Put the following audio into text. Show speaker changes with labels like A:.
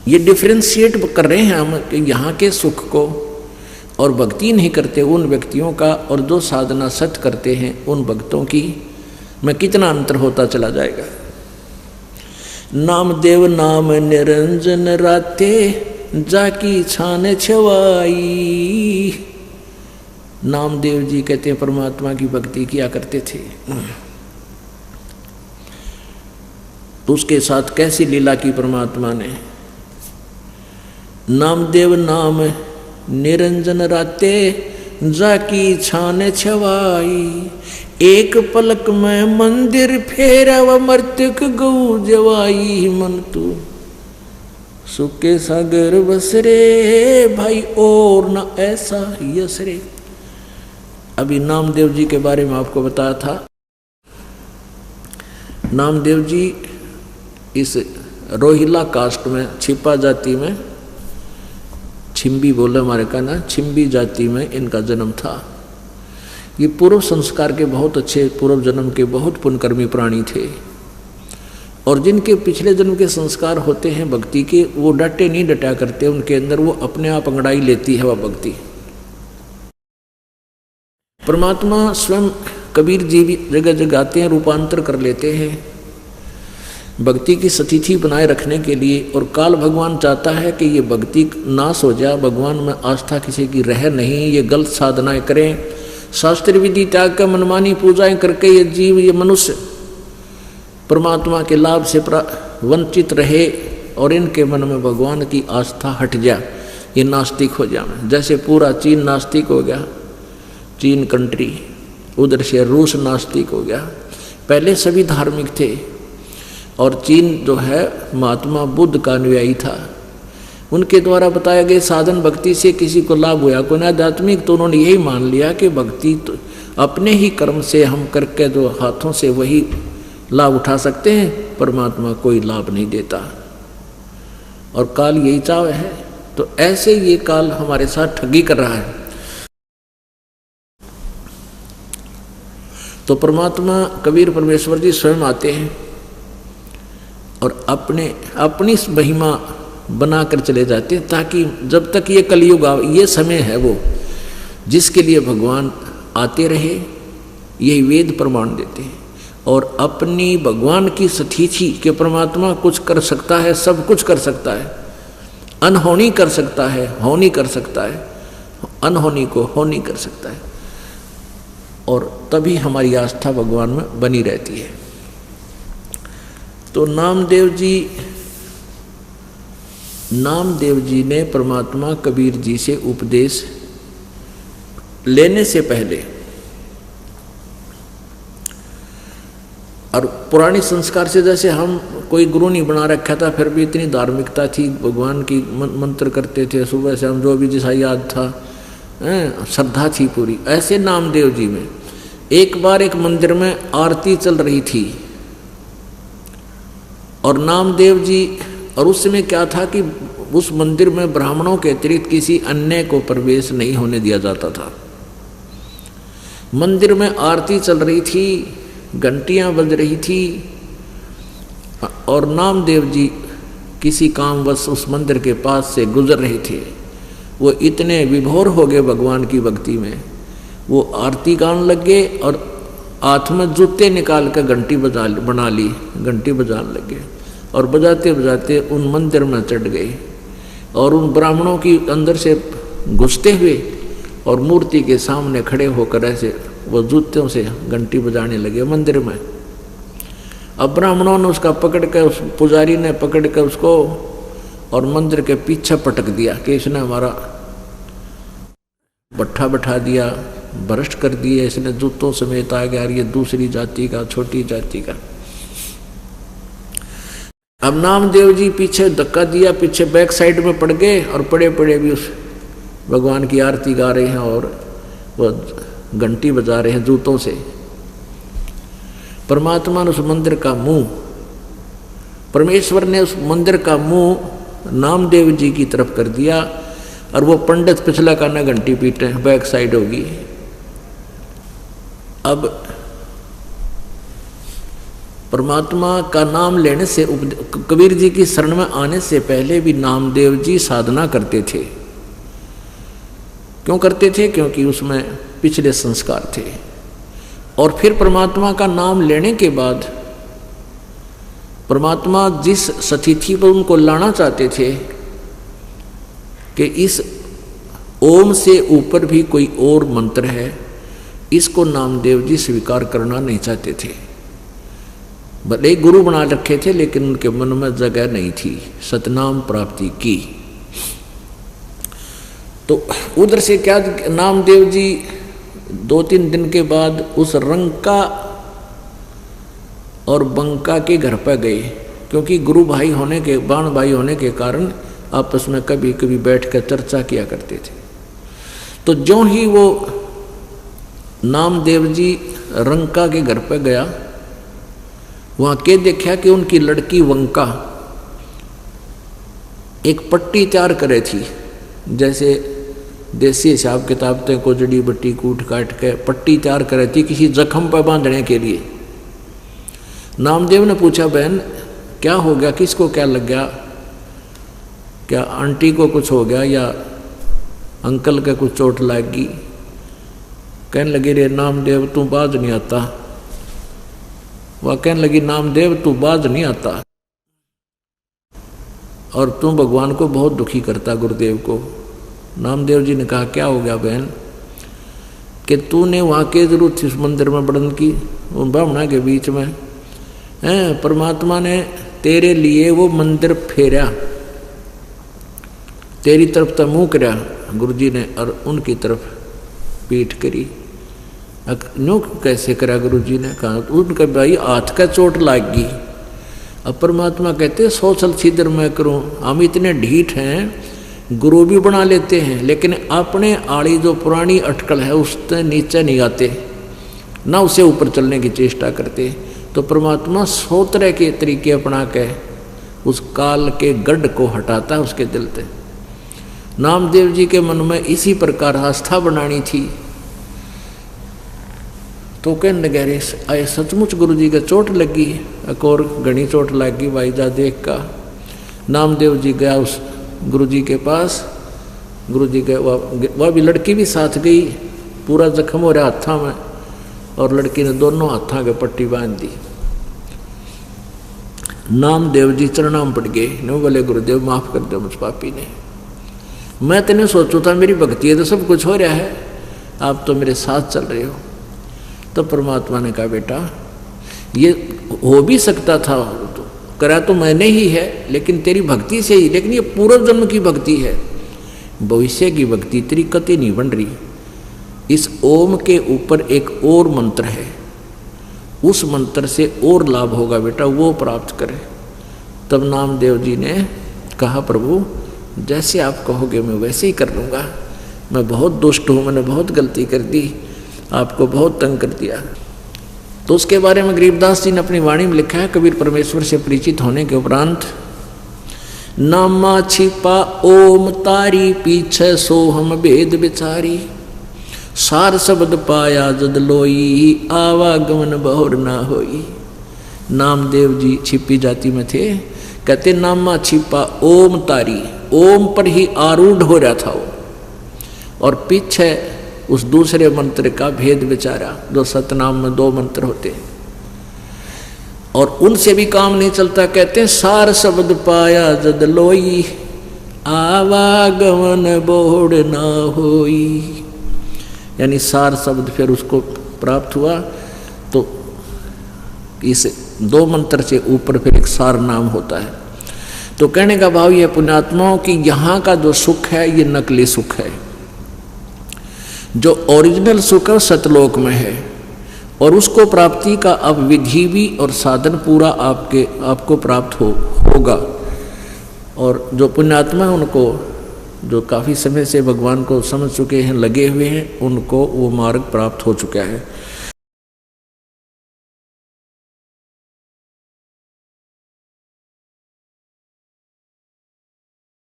A: ये डिफ्रेंशिएट कर रहे हैं हम कि यहाँ के सुख को और भक्ति नहीं करते उन व्यक्तियों का और जो साधना सत करते हैं उन भक्तों की में कितना अंतर होता चला जाएगा। नामदेव नाम निरंजन राते जाकी छान छवाई। नामदेव जी कहते हैं परमात्मा की भक्ति किया करते थे, तो उसके साथ कैसी लीला की परमात्मा ने। नामदेव नाम निरंजन राते जाकी छान छवाई। एक पलक में मंदिर फेरा व मर्तक गौ जवाई। मन तू सुके सागर बसरे भाई और न ऐसा यसरे। अभी नामदेव जी के बारे में आपको बताया था। नामदेव जी इस रोहिला कास्ट में छिपा जाति में, छिम्बी बोले हमारे का ना, छिम्बी जाति में इनका जन्म था। ये पूर्व संस्कार के बहुत अच्छे, पूर्व जन्म के बहुत पुण्यकर्मी प्राणी थे और जिनके पिछले जन्म के संस्कार होते हैं भक्ति के, वो डटे नहीं डटा करते, उनके अंदर वो अपने आप अंगड़ाई लेती है वह भक्ति। परमात्मा स्वयं कबीर जी भी जगह जगह आते हैं, रूपांतर कर लेते हैं भक्ति की स्थिति बनाए रखने के लिए। और काल भगवान चाहता है कि ये भक्ति नाश हो जाए, भगवान में आस्था किसी की रह नहीं, ये गलत साधनाएं करें, शास्त्र विधि त्याग कर मनमानी पूजाएं करके ये जीव, ये मनुष्य परमात्मा के लाभ से वंचित रहे और इनके मन में भगवान की आस्था हट जाए, ये नास्तिक हो जाए। जैसे पूरा चीन नास्तिक हो गया, चीन कंट्री, उधर से रूस नास्तिक हो गया। पहले सभी धार्मिक थे और चीन जो है महात्मा बुद्ध का अनुयायी था। उनके द्वारा बताए गए साधन भक्ति से किसी को लाभ हुआ कोई आध्यात्मिक, तो उन्होंने यही मान लिया कि भक्ति तो अपने ही कर्म से हम करके जो हाथों से वही लाभ उठा सकते हैं, परमात्मा कोई लाभ नहीं देता और काल यही चाव है। तो ऐसे ये काल हमारे साथ ठगी कर रहा है। तो परमात्मा कबीर परमेश्वर जी स्वयं आते हैं और अपनी महिमा बनाकर चले जाते हैं, ताकि जब तक ये कलयुग ये समय है वो जिसके लिए भगवान आते रहे, यही वेद प्रमाण देते हैं। और अपनी भगवान की स्थिति के परमात्मा कुछ कर सकता है, सब कुछ कर सकता है, अनहोनी कर सकता है, होनी कर सकता है, अनहोनी को होनी कर सकता है, और तभी हमारी आस्था भगवान में बनी रहती है। तो नामदेव जी ने परमात्मा कबीर जी से उपदेश लेने से पहले, और पुरानी संस्कार से जैसे हम कोई गुरु नहीं बना रखा था, फिर भी इतनी धार्मिकता थी, भगवान की मंत्र करते थे सुबह से हम, जो भी जैसा याद था, श्रद्धा थी पूरी। ऐसे नामदेव जी में एक बार एक मंदिर में आरती चल रही थी और नामदेव जी, और उस समय क्या था कि उस मंदिर में ब्राह्मणों के अतिरिक्त किसी अन्य को प्रवेश नहीं होने दिया जाता था। मंदिर में आरती चल रही थी, घंटियां बज रही थी और नामदेव जी किसी कामवश उस मंदिर के पास से गुजर रहे थे। वो इतने विभोर हो गए भगवान की भक्ति में, वो आरती गान लग गए और हाथ में जूते निकाल कर घंटी बना ली, घंटी बजाने लगे और बजाते बजाते उन मंदिर में चढ़ गए और उन ब्राह्मणों की अंदर से घुसते हुए और मूर्ति के सामने खड़े होकर ऐसे वो जूतों से घंटी बजाने लगे मंदिर में। अब ब्राह्मणों ने उसका पकड़ कर, उस पुजारी ने पकड़ कर उसको और मंदिर के पीछे पटक दिया कि इसने हमारा भट्ठा बैठा दिया, भ्रष्ट कर दिए, इसने जूतों समेत आ गया, ये दूसरी जाति का, छोटी जाति का। अब नामदेव जी पीछे धक्का दिया, पीछे बैक साइड में पड़ गए और पड़े पड़े भी उस भगवान की आरती गा रहे हैं और वो घंटी बजा रहे हैं जूतों से। परमात्मा ने उस मंदिर का मुंह, परमेश्वर ने उस मंदिर का मुंह नामदेव जी की तरफ कर दिया और वो पंडित पिछला काना घंटी पीटे, बैक साइड होगी। अब परमात्मा का नाम लेने से, कबीर जी की शरण में आने से पहले भी नामदेव जी साधना करते थे। क्यों करते थे? क्योंकि उसमें पिछले संस्कार थे। और फिर परमात्मा का नाम लेने के बाद परमात्मा जिस स्थिति पर उनको लाना चाहते थे कि इस ओम से ऊपर भी कोई और मंत्र है, इसको नामदेव जी स्वीकार करना नहीं चाहते थे। भले ही गुरु बना रखे थे, लेकिन उनके मन में जगह नहीं थी सतनाम प्राप्ति की। तो उधर से क्या, नामदेव जी 2-3 दिन के बाद उस रंका और बंका के घर पर गए, क्योंकि गुरु भाई होने के, बाण भाई होने के कारण आपस में कभी कभी बैठ कर चर्चा किया करते थे। तो जो ही वो नामदेव जी रंका के घर पर गया, वहाँ के देखा कि उनकी लड़की वंका एक पट्टी तैयार करे थी। जैसे देसी हिसाब किताब को जड़ी बट्टी कूट काट के पट्टी तैयार करे थी किसी जख्म पर बांधने के लिए। नामदेव ने पूछा, बहन क्या हो गया, किसको क्या लग गया, क्या आंटी को कुछ हो गया या अंकल के कुछ चोट लग गई? कहने लगी, रे नामदेव तू बाज नहीं आता। वह कहने लगी, नामदेव तू बाज नहीं आता और तू भगवान को बहुत दुखी करता, गुरुदेव को। नामदेव जी ने कहा, क्या हो गया बहन? कि तूने वहाँ के जरूरत थी उस मंदिर में बढ़न की, वो ब्राह्मणा के बीच में है, परमात्मा ने तेरे लिए वो मंदिर फेरा, तेरी तरफ तो मुँह करा गुरुजी ने और उनकी तरफ पीठ करी। नो कैसे करा गुरुजी ने? कहा उनका भाई हाथ का चोट लाग गई। अब परमात्मा कहते सोचल छिद्र मैं करूं। हम इतने ढीठ हैं, गुरु भी बना लेते हैं, लेकिन अपने आड़ी जो पुरानी अटकल है उससे नीचे नहीं आते, ना उसे ऊपर चलने की चेष्टा करते। तो परमात्मा 100 तरह के तरीके अपना के उस काल के गढ़ को हटाता है उसके दिल से। नामदेव जी के मन में इसी प्रकार आस्था बनानी थी। तो कहने लगे, रे आए सचमुच गुरु जी के चोट लगी, एक और घनी चोट लग गई भाई जा देख का। नामदेव जी गया उस गुरु जी के पास। गुरु जी के वह भी लड़की भी साथ गई, पूरा जख्म हो रहा हाथा में, और लड़की ने दोनों हाथा के पट्टी बांध दी। नामदेव जी चरणाम पड़ गए, नो बोले गुरुदेव माफ कर दो मुझ पापी ने, मैं तेने सोचू था मेरी भक्ति है तो सब कुछ हो रहा है, आप तो मेरे साथ चल रहे हो। तो परमात्मा ने कहा, बेटा ये हो भी सकता था, तो करा तो मैंने ही है, लेकिन तेरी भक्ति से ही, लेकिन ये पूर्व जन्म की भक्ति है, भविष्य की भक्ति तेरी कति नहीं बन रही। इस ओम के ऊपर एक और मंत्र है, उस मंत्र से और लाभ होगा बेटा, वो प्राप्त करे। तब नामदेव जी ने कहा, प्रभु जैसे आप कहोगे मैं वैसे ही कर लूँगा, मैं बहुत दुष्ट हूँ, मैंने बहुत गलती कर दी, आपको बहुत तंग कर दिया। तो उसके बारे में गरीबदास जी ने अपनी वाणी में लिखा है, कबीर परमेश्वर से परिचित होने के उपरांत, नामा छिपा ओम तारी, पीछे सोहम भेद बिचारी, सार शब्द पाया जद लोई, आवागमन बहुर ना होई। नामदेव जी छिपी जाति में थे, कहते नामा छिपा ओम तारी, ओम पर ही आरूढ़ हो रहा था वो, और पीछे उस दूसरे मंत्र का भेद विचारा, जो सतनाम में 2 मंत्र होते हैं, और उनसे भी काम नहीं चलता। कहते हैं सार शब्द पाया जद लोई, आवागमन बोड़ ना होई, यानी सार शब्द फिर उसको प्राप्त हुआ। तो इस 2 मंत्र से ऊपर फिर एक सार नाम होता है। तो कहने का भाव यह पुण्यात्माओं की यहाँ का जो सुख है ये नकली सुख है, जो ओरिजिनल सुख है सतलोक में है, और उसको प्राप्ति का अब विधि भी और साधन पूरा आपको प्राप्त होगा। और जो पुण्यात्मा उनको, जो काफ़ी समय से भगवान को समझ चुके हैं, लगे हुए हैं, उनको वो मार्ग प्राप्त हो चुका है।